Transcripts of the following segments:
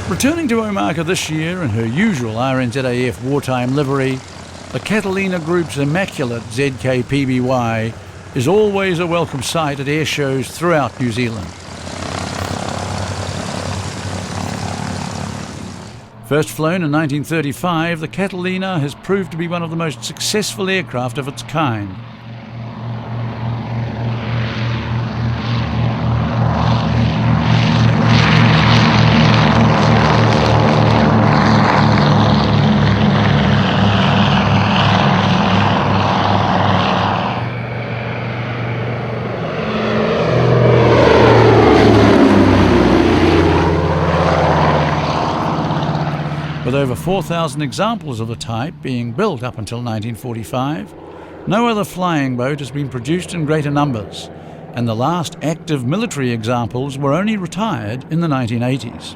Returning to Omaka this year in her usual RNZAF wartime livery, the Catalina Group's immaculate ZK PBY is always a welcome sight at air shows throughout New Zealand. First flown in 1935, the Catalina has proved to be one of the most successful aircraft of its kind. With over 4,000 examples of the type being built up until 1945, no other flying boat has been produced in greater numbers, and the last active military examples were only retired in the 1980s.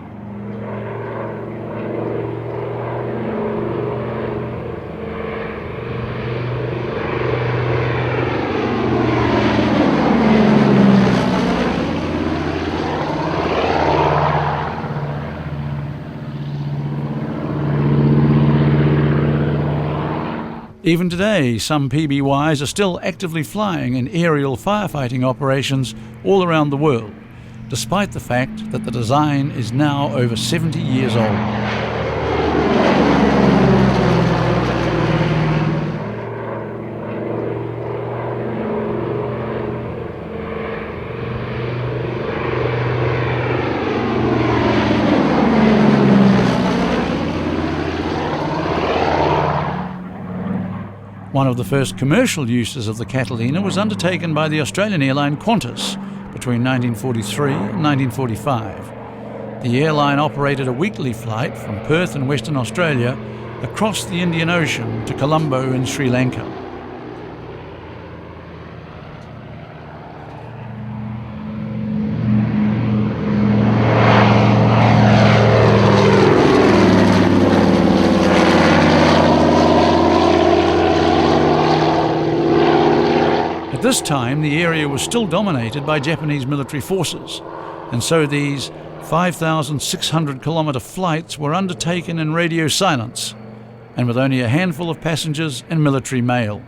Even today, some PBYs are still actively flying in aerial firefighting operations all around the world, despite the fact that the design is now over 70 years old. One of the first commercial uses of the Catalina was undertaken by the Australian airline Qantas between 1943 and 1945. The airline operated a weekly flight from Perth in Western Australia across the Indian Ocean to Colombo in Sri Lanka. At this time, the area was still dominated by Japanese military forces, and so these 5,600 kilometre flights were undertaken in radio silence, and with only a handful of passengers and military mail.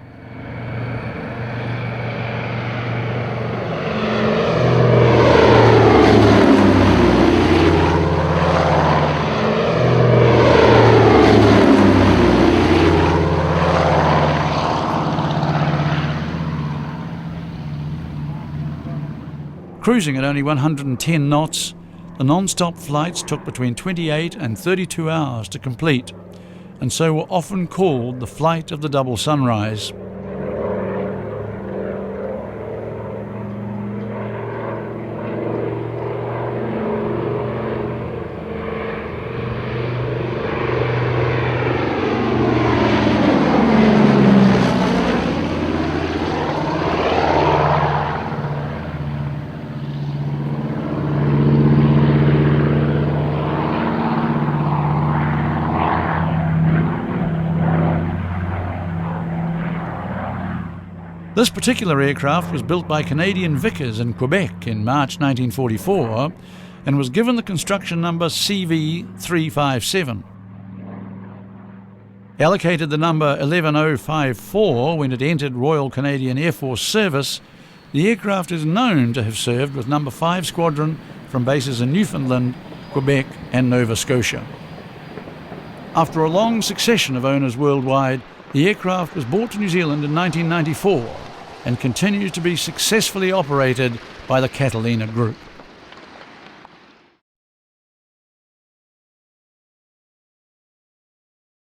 Cruising at only 110 knots, the non-stop flights took between 28 and 32 hours to complete, and so were often called the flight of the double sunrise. This particular aircraft was built by Canadian Vickers in Quebec in March 1944 and was given the construction number CV-357. Allocated the number 11054 when it entered Royal Canadian Air Force service, the aircraft is known to have served with No. 5 Squadron from bases in Newfoundland, Quebec and Nova Scotia. After a long succession of owners worldwide, the aircraft was brought to New Zealand in 1994 and continues to be successfully operated by the Catalina Group.